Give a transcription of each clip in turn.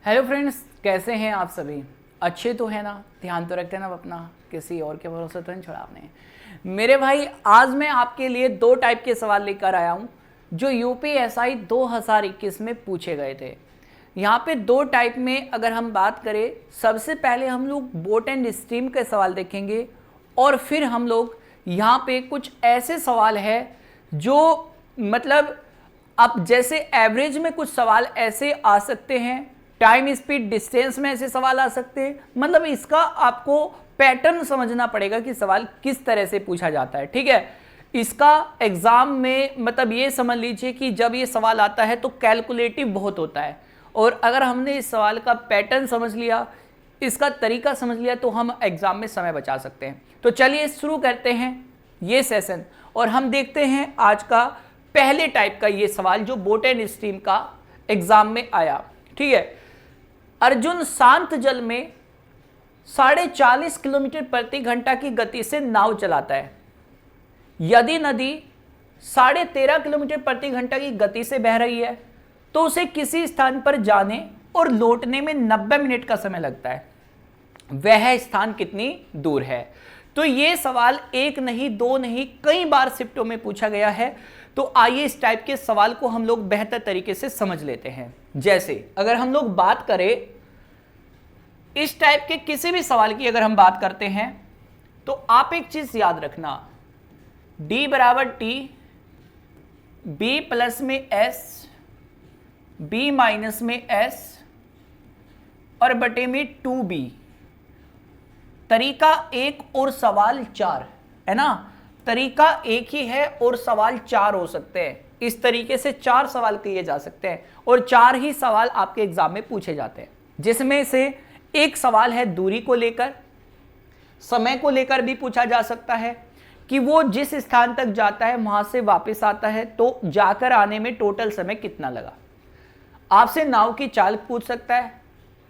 Hello friends, कैसे हैं आप सभी? अच्छे तो है ना? ध्यान तो रखते हैं ना अपना, किसी और के भरोसे तो नहीं छोड़ा आपने। मेरे भाई, आज मैं आपके लिए दो टाइप के सवाल लेकर आया हूं जो यूपीएसआई 2021 में पूछे गए थे। यहाँ पे दो टाइप में अगर हम बात करें, सबसे पहले हम लोग बोट एंड स्ट्रीम के सवाल देखेंगे और फिर हम लोग यहाँ पे कुछ ऐसे सवाल है जो मतलब अब जैसे एवरेज में कुछ सवाल ऐसे आ सकते हैं, टाइम स्पीड डिस्टेंस में ऐसे सवाल आ सकते हैं। मतलब इसका आपको पैटर्न समझना पड़ेगा कि सवाल किस तरह से पूछा जाता है। ठीक है, इसका एग्जाम में मतलब ये समझ लीजिए कि जब ये सवाल आता है तो कैलकुलेटिव बहुत होता है, और अगर हमने इस सवाल का पैटर्न समझ लिया, इसका तरीका समझ लिया, तो हम एग्जाम में समय बचा सकते हैं। तो चलिए शुरू करते हैं ये सेशन और हम देखते हैं आज का पहले टाइप का ये सवाल जो बोट एंड स्ट्रीम का एग्जाम में आया। ठीक है, अर्जुन शांत जल में 40.5 किलोमीटर प्रति घंटा की गति से नाव चलाता है। यदि नदी 13.5 किलोमीटर प्रति घंटा की गति से बह रही है तो उसे किसी स्थान पर जाने और लौटने में 90 मिनट का समय लगता है। वह स्थान कितनी दूर है? तो ये सवाल एक नहीं, दो नहीं, कई बार शिफ्टों में पूछा गया है। तो आइए इस टाइप के सवाल को हम लोग बेहतर तरीके से समझ लेते हैं। जैसे अगर हम लोग बात करें इस टाइप के किसी भी सवाल की, अगर हम बात करते हैं तो आप एक चीज याद रखना, D बराबर T, B प्लस में S, B माइनस में S और बटे में 2B। तरीका एक और सवाल चार है ना? तरीका एक ही है और सवाल चार हो सकते हैं। इस तरीके से चार सवाल किए जा सकते हैं और चार ही सवाल आपके एग्जाम में पूछे जाते हैं, जिसमें से एक सवाल है दूरी को लेकर, समय को लेकर भी पूछा जा सकता है कि वो जिस स्थान तक जाता है वहां से वापस आता है तो जाकर आने में टोटल समय कितना लगा। आपसे नाव की चाल पूछ सकता है,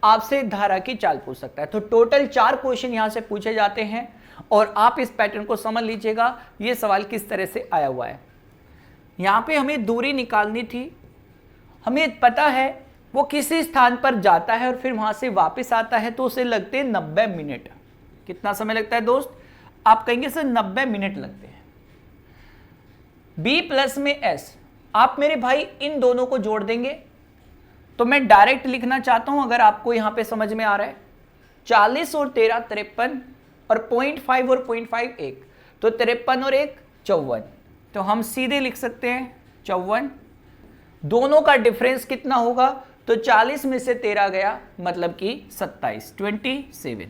आपसे धारा की चाल पूछ सकता है। तो टोटल 4 क्वेश्चन यहां से पूछे जाते हैं और आप इस पैटर्न को समझ लीजिएगा ये सवाल किस तरह से आया हुआ है। यहां पे हमें दूरी निकालनी थी, हमें पता है वो किसी स्थान पर जाता है और फिर वहां से वापस आता है तो उसे लगते हैं 90 मिनट। कितना समय लगता है दोस्त? आप कहेंगे सर 90 मिनट लगते हैं। B प्लस में S, आप मेरे भाई इन दोनों को जोड़ देंगे तो मैं डायरेक्ट लिखना चाहता हूं, अगर आपको यहां पे समझ में आ रहा है। 40 और 13 53 और 0.5 और 0.5 1, तो 53 और 1 54। तो हम सीधे लिख सकते हैं 54। दोनों का डिफरेंस कितना होगा? तो 40 में से 13 गया, मतलब कि 27, 27।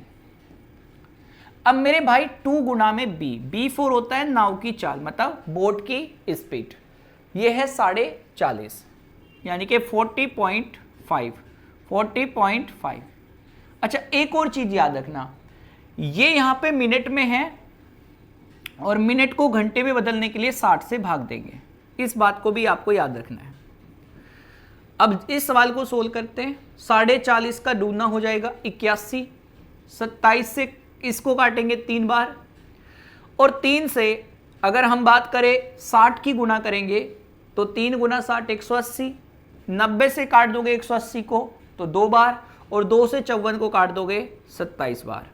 अब मेरे भाई 2 गुना में B4 होता है नाव की चाल, मतलब बोट की स्पीड। ये है 40.5 यानी कि 40.5। अच्छा, एक और चीज याद रखना, ये यहां पे मिनट में है और मिनट को घंटे में बदलने के लिए 60 से भाग देंगे। इस बात को भी आपको याद रखना है। अब इस सवाल को सोल्व करते हैं। 40.5 का दूना हो जाएगा 81, 27 से इसको काटेंगे 3 बार और 3 से अगर हम बात करें 60 की गुना करेंगे तो 3 गुना 60 180, 90 से काट दोगे 180 को तो 2 बार और 2 से 54 को काट दोगे 27 बार।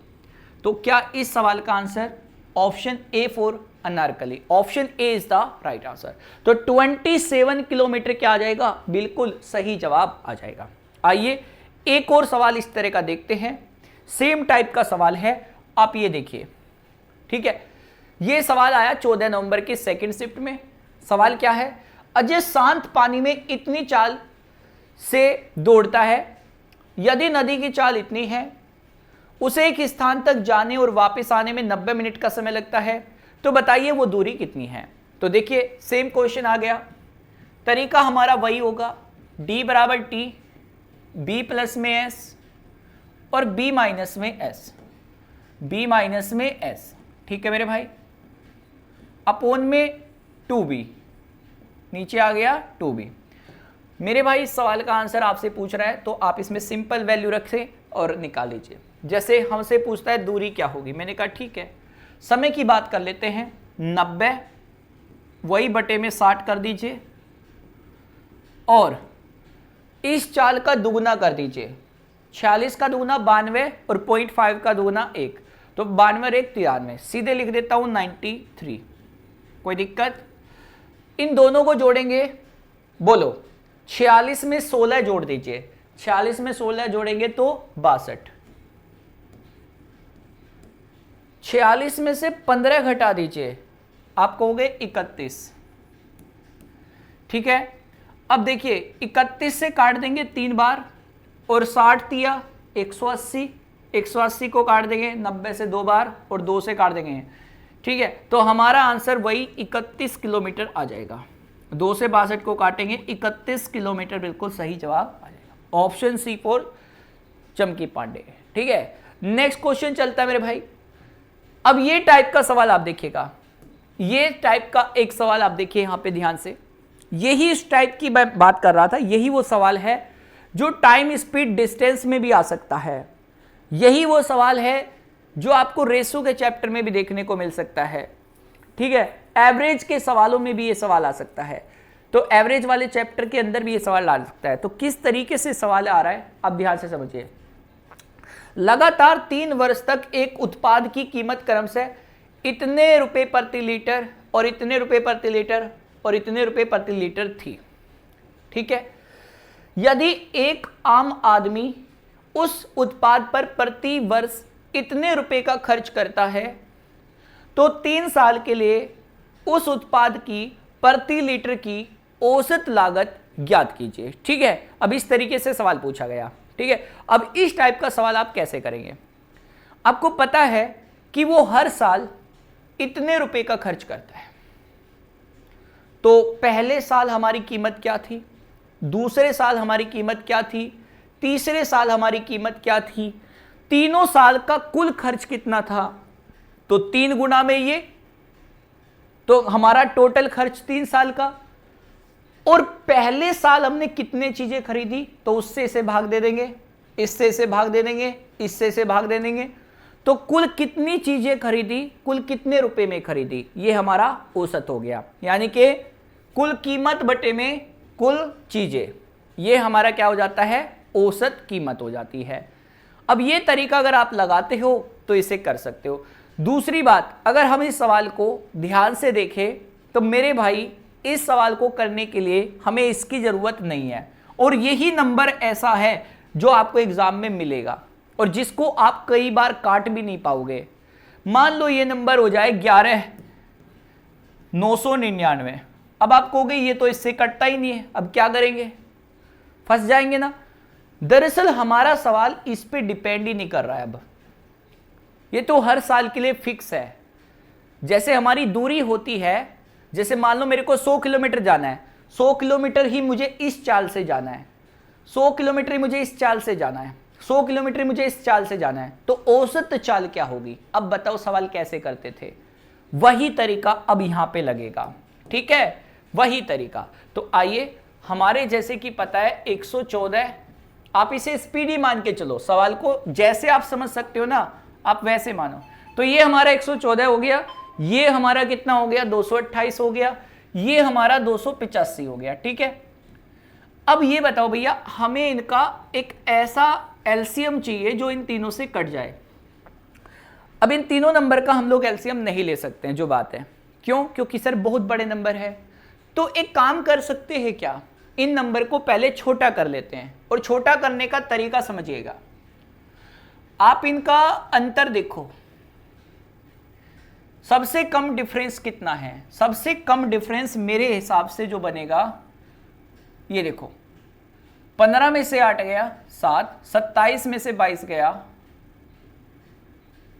तो क्या इस सवाल का answer option A for Anarkali, option A is the right answer. तो 27 किलोमीटर क्या आ जाएगा? बिल्कुल सही जवाब आ जाएगा। आइए एक और सवाल इस तरह का देखते हैं, सेम टाइप का सवाल है, आप ये देखिए। ठीक है, ये सवाल आया 14 नवंबर की सेकंड शिफ्ट में। सवाल क्या है? अजय शांत पानी में इतनी चाल से दौड़ता है, यदि नदी की चाल इतनी है, उसे एक स्थान तक जाने और वापस आने में 90 मिनट का समय लगता है, तो बताइए वो दूरी कितनी है? तो देखिए सेम क्वेश्चन आ गया। तरीका हमारा वही होगा, D बराबर T, B प्लस में S और B माइनस में S, B माइनस में S। ठीक है मेरे भाई, अपोन में 2B, नीचे आ गया 2B। मेरे भाई इस सवाल का आंसर आपसे पूछ रहा है तो आप इसमें सिंपल वैल्यू रखें और निकाल लीजिए। जैसे हमसे पूछता है दूरी क्या होगी, मैंने कहा ठीक है, समय की बात कर लेते हैं, 90 वही बटे में 60 कर दीजिए और इस चाल का दुगुना कर दीजिए, 46 का दुगुना 92 और 0.5 का दुगुना 1, तो 92 और 1 93, सीधे लिख देता हूं 93। कोई दिक्कत? इन दोनों को जोड़ेंगे, बोलो 46 में 16 जोड़ दीजिए, 46 में 16 जोड़ेंगे तो 62, 46 में से 15 घटा दीजिए, आप कहोगे 31। ठीक है, अब देखिए 31 से काट देंगे 3 बार और 60 दिया 180, 180 को काट देंगे 90 से 2 बार और 2 से काट देंगे। ठीक है, तो हमारा आंसर वही 31 किलोमीटर आ जाएगा। 2 से 62 को काटेंगे 31 किलोमीटर बिल्कुल सही जवाब आ जाएगा। ऑप्शन सी फॉर चमकी पांडे। ठीक है, नेक्स्ट क्वेश्चन चलता है मेरे भाई। अब ये टाइप का सवाल आप देखिएगा, ये टाइप का एक सवाल आप देखिए यहां पे ध्यान से, यही इस टाइप की मैं बात कर रहा था, यही वो सवाल है जो टाइम स्पीड डिस्टेंस में भी आ सकता है, यही वो सवाल है जो आपको रेशो के चैप्टर में भी देखने को मिल सकता है। ठीक है, एवरेज के सवालों में भी ये सवाल आ सकता है, तो एवरेज वाले चैप्टर के अंदर भी ये सवाल आ सकता है। तो किस तरीके से सवाल आ रहा है आप ध्यान से समझिए। लगातार 3 वर्ष तक एक उत्पाद की कीमत क्रमशः इतने रुपए प्रति लीटर और इतने रुपए प्रति लीटर और इतने रुपए प्रति लीटर थी। ठीक है, यदि एक आम आदमी उस उत्पाद पर प्रति वर्ष इतने रुपए का खर्च करता है तो 3 साल के लिए उस उत्पाद की प्रति लीटर की औसत लागत ज्ञात कीजिए। ठीक है, अब इस तरीके से सवाल पूछा गया। ठीक है, अब इस टाइप का सवाल आप कैसे करेंगे? आपको पता है कि वो हर साल इतने रुपए का खर्च करता है, तो पहले साल हमारी कीमत क्या थी, दूसरे साल हमारी कीमत क्या थी, तीसरे साल हमारी कीमत क्या थी, तीनों साल का कुल खर्च कितना था, तो 3 गुना में ये, तो हमारा टोटल खर्च 3 साल का, और पहले साल हमने कितने चीजें खरीदी तो उससे इसे भाग दे देंगे, इससे इसे भाग दे देंगे, इससे इसे भाग दे देंगे, तो कुल कितनी चीजें खरीदी, कुल कितने रुपए में खरीदी, ये हमारा औसत हो गया। यानी कि कुल कीमत बटे में कुल चीजें, ये हमारा क्या हो जाता है, औसत कीमत हो जाती है। अब ये तरीका अगर आप लगाते हो तो इसे कर सकते हो। दूसरी बात, अगर हम इस सवाल को ध्यान से देखें तो मेरे भाई इस सवाल को करने के लिए हमें इसकी जरूरत नहीं है, और यही नंबर ऐसा है जो आपको एग्जाम में मिलेगा और जिसको आप कई बार काट भी नहीं पाओगे। मान लो ये नंबर हो जाए 11,999, अब आप कहोगे ये तो इससे कटता ही नहीं है, अब क्या करेंगे, फंस जाएंगे ना। दरअसल हमारा सवाल इस पे डिपेंड ही नहीं कर रहा है, अब ये तो हर साल के लिए फिक्स है। जैसे हमारी दूरी होती है, जैसे मान लो मेरे को 100 किलोमीटर जाना है, 100 किलोमीटर ही मुझे इस चाल से जाना है, 100 किलोमीटर ही मुझे इस चाल से जाना है, 100 किलोमीटर मुझे इस चाल से जाना है, तो औसत चाल क्या होगी। अब बताओ सवाल कैसे करते थे, वही तरीका अब यहां पे लगेगा। ठीक है, वही तरीका। तो आइए, हमारे जैसे कि पता है 114, आप इसे स्पीडी मान के चलो, सवाल को जैसे आप समझ सकते हो ना आप वैसे मानो। तो ये हमारा 114 हो गया, ये हमारा कितना हो गया 228 हो गया, ये हमारा 285 हो गया। ठीक है, अब ये बताओ भैया, हमें इनका एक ऐसा एलसीएम चाहिए जो इन तीनों से कट जाए। अब इन तीनों नंबर का हम लोग एलसीएम नहीं ले सकते हैं, जो बात है, क्यों, क्योंकि सर बहुत बड़े नंबर है। तो एक काम कर सकते हैं क्या, इन नंबर को पहले छोटा कर लेते हैं, और छोटा करने का तरीका समझिएगा। आप इनका अंतर देखो, सबसे कम डिफरेंस कितना है, सबसे कम डिफरेंस मेरे हिसाब से जो बनेगा, ये देखो 15 में से 8 गया 7, 27 में से 22 गया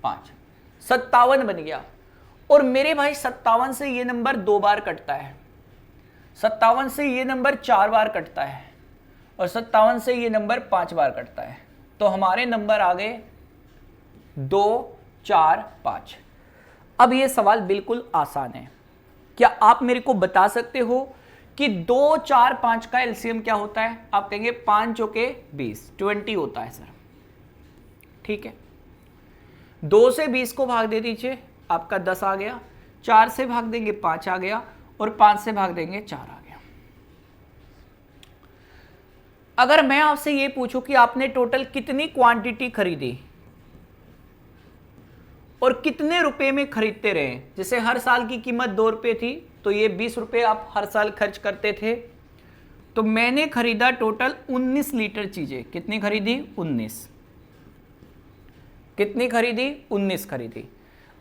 5, 57 बन गया। और मेरे भाई 57 से ये नंबर 2 बार कटता है, 57 से ये नंबर 4 बार कटता है, और 57 से ये नंबर 5 बार कटता है। तो हमारे नंबर आ गए 2, 4, 5। अब ये सवाल बिल्कुल आसान है। क्या आप मेरे को बता सकते हो कि 2, 4, 5 का एलसीएम क्या होता है? आप कहेंगे 5 चौके 20, 20 होता है सर। ठीक है, 2 से 20 को भाग दे दीजिए, आपका 10 आ गया, 4 से भाग देंगे 5 आ गया, और 5 से भाग देंगे 4 आ गया। अगर मैं आपसे ये पूछूं कि आपने टोटल कितनी क्वांटिटी खरीदी और कितने रुपए में खरीदते रहे, जैसे हर साल की कीमत 2 रुपए थी तो ये 20 रुपए आप हर साल खर्च करते थे, तो मैंने खरीदा टोटल 19 लीटर चीजें। कितनी खरीदी? 19। कितनी खरीदी? 19 खरीदी।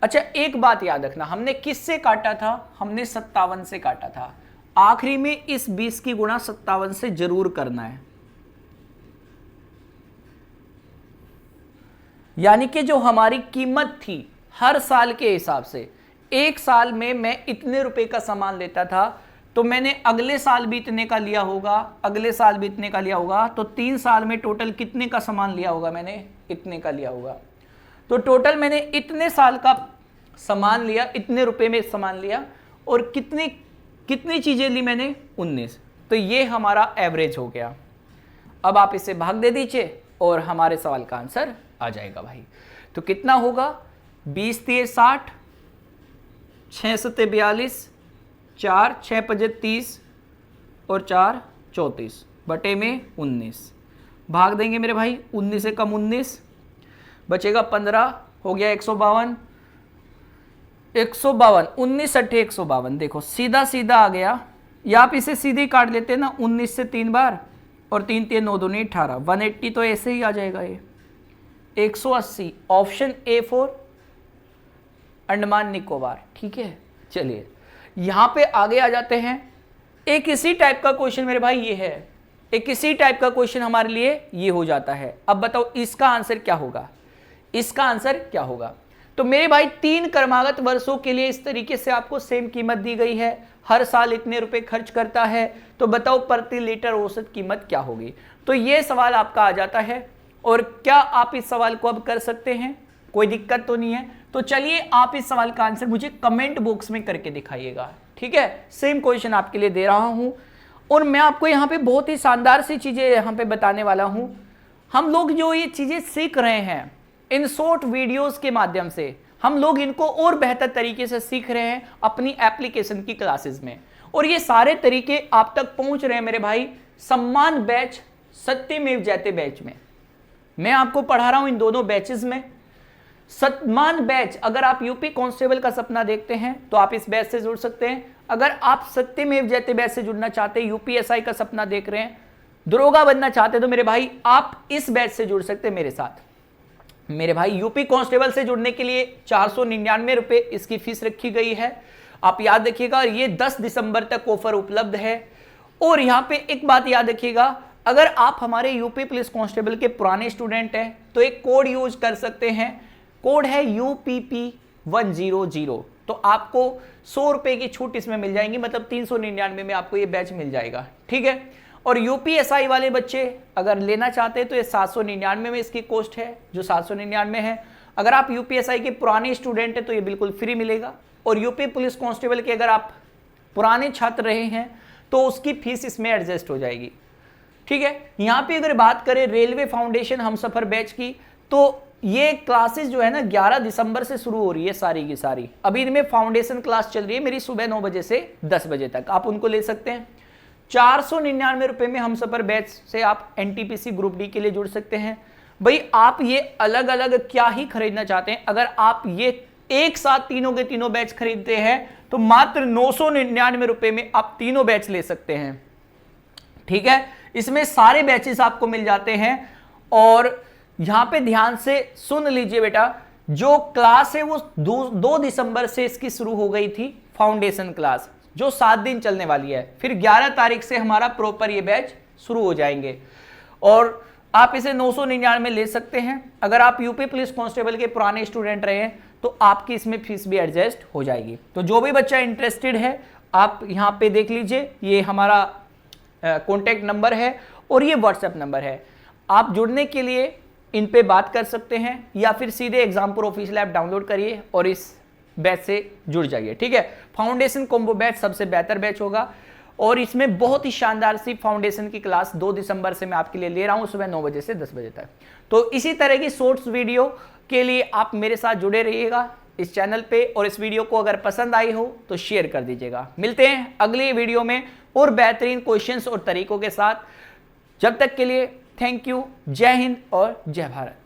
अच्छा, एक बात याद रखना, हमने किससे काटा था? हमने 57 से काटा था। आखिरी में इस 20 की गुणा 57 से जरूर करना है, यानी कि जो हमारी कीमत थी हर साल के हिसाब से, एक साल में मैं इतने रुपए का सामान लेता था तो मैंने अगले साल भी इतने का लिया होगा, अगले साल भी इतने का लिया होगा, तो 3 साल में टोटल कितने का सामान लिया होगा? मैंने इतने का लिया होगा। तो टोटल मैंने इतने साल का सामान लिया, इतने रुपए में सामान लिया, और कितनी चीजें ली मैंने? 19। तो ये हमारा एवरेज हो गया। अब आप इसे भाग दे दीजिए और हमारे सवाल का आंसर आ जाएगा भाई। तो कितना होगा? 20 3 60, 6 7 42, 4 6 5 30 और 4 34 बटे में 19। भाग देंगे मेरे भाई, 19 से कम 19 बचेगा 15, हो गया 152। 152, 19 अट्ठे 152, देखो सीधा सीधा आ गया। या आप इसे सीधे काट लेते ना, 19 से 3 बार और 3 3 9 2 18, 180 तो ऐसे ही आ जाएगा ये। 180 ऑप्शन A4 अंडमान निकोबार। ठीक है, चलिए यहां पे आगे आ जाते हैं। एक इसी टाइप का क्वेश्चन मेरे भाई ये है, एक इसी टाइप का क्वेश्चन हमारे लिए ये हो जाता है। अब बताओ इसका आंसर क्या होगा? इसका आंसर क्या होगा? तो मेरे भाई 3 क्रमागत वर्षों के लिए इस तरीके से आपको सेम कीमत दी गई है, हर साल इतने रुपए खर्च करता है, तो बताओ प्रति लीटर औसत कीमत क्या होगी? तो ये सवाल आपका आ जाता है। और क्या आप इस सवाल को अब कर सकते हैं? कोई दिक्कत तो नहीं है। तो चलिए आप इस सवाल का आंसर मुझे कमेंट बॉक्स में करके दिखाइएगा। ठीक है, सेम क्वेश्चन आपके लिए दे रहा हूं और मैं आपको यहाँ पे बहुत ही शानदार सी चीजें यहाँ पे बताने वाला हूं। हम लोग जो ये चीजें सीख रहे हैं इन शॉर्ट वीडियोस के माध्यम से, हम लोग इनको और बेहतर तरीके से सीख रहे हैं अपनी एप्लीकेशन की क्लासेस में, और ये सारे तरीके आप तक पहुंच रहे हैं मेरे भाई सम्मान बैच, सत्यमेव जयते बैच में। मैं आपको पढ़ा रहा हूं इन दोनों बैचेस में। सम्मान बैच, अगर आप यूपी कांस्टेबल का सपना देखते हैं तो आप इस बैच से जुड़ सकते हैं। अगर आप सत्यमेव जयते बैच से जुड़ना चाहते हैं, यूपीएसआई का सपना देख रहे हैं, दरोगा बनना चाहते हैं, तो मेरे भाई आप इस बैच से जुड़ सकते हैं मेरे साथ। मेरे भाई यूपी कांस्टेबल से जुड़ने के लिए 499 रुपए इसकी फीस रखी गई है। आप याद रखिएगा, ये 10 दिसंबर तक ऑफर उपलब्ध है। और यहां पे एक बात याद रखिएगा, अगर आप हमारे यूपी पुलिस कांस्टेबल के पुराने स्टूडेंट हैं तो एक कोड यूज कर सकते हैं, कोड है UPP100। तो आपको 100 रुपए की छूट इसमें मिल जाएंगी, मतलब 399 में आपको ये बैच मिल जाएगा। ठीक है, और यूपीएसआई वाले बच्चे अगर लेना चाहते हैं तो ये 799 में इसकी कॉस्ट है, जो 799 है। अगर आप यूपीएसआई के पुराने स्टूडेंट हैं तो ये बिल्कुल फ्री मिलेगा। और यूपी पुलिस कांस्टेबल के अगर आप पुराने छात्र रहे हैं तो उसकी फीस इसमें एडजस्ट हो जाएगी। ठीक है, यहाँ पे अगर बात करें रेलवे फाउंडेशन हमसफर बैच की, तो ये क्लासेस जो है ना 11 दिसंबर से शुरू हो रही है सारी की सारी। अभी इनमें फाउंडेशन क्लास चल रही है मेरी सुबह 9 बजे से 10 बजे तक, आप उनको ले सकते हैं। 499 रुपए में हमसफर बैच से आप एनटीपीसी ग्रुप डी के लिए जुड़ सकते हैं। भाई आप ये अलग अलग क्या ही खरीदना चाहते हैं, अगर आप ये एक साथ तीनों के तीनों बैच खरीदते हैं तो मात्र 999 रुपए में आप तीनों बैच ले सकते हैं। ठीक है, इसमें सारे बैचेस आपको मिल जाते हैं। और यहां पे ध्यान से सुन लीजिए बेटा, जो क्लास है वो 2 दिसंबर से इसकी शुरू हो गई थी फाउंडेशन क्लास, जो 7 दिन चलने वाली है। फिर 11 तारीख से हमारा प्रॉपर ये बैच शुरू हो जाएंगे और आप इसे 999 में ले सकते हैं। अगर आप यूपी पुलिस कांस्टेबल के पुराने स्टूडेंट रहे हैं तो आपकी इसमें फीस भी एडजस्ट हो जाएगी। तो जो भी बच्चा इंटरेस्टेड है आप यहाँ पे देख लीजिए, ये हमारा कॉन्टैक्ट नंबर है और ये व्हाट्सएप नंबर है। आप जुड़ने के लिए इन पे बात कर सकते हैं या फिर सीधे एग्जामपुर ऑफिशियल ऐप डाउनलोड करिए और इस बैच से जुड़ जाइए। ठीक है, फाउंडेशन कॉम्बो बैच सबसे बेहतर बैच होगा और इसमें बहुत ही शानदार सी फाउंडेशन की क्लास 2 दिसंबर से मैं आपके लिए ले रहा हूं सुबह 9 बजे से 10 बजे तक। तो इसी तरह की शॉर्ट्स वीडियो के लिए आप मेरे साथ जुड़े रहिएगा इस चैनल पे, और इस वीडियो को अगर पसंद आई हो तो शेयर कर दीजिएगा। मिलते हैं अगली वीडियो में और बेहतरीन क्वेश्चंस और तरीकों के साथ। जब तक के लिए थैंक यू, जय हिंद और जय भारत।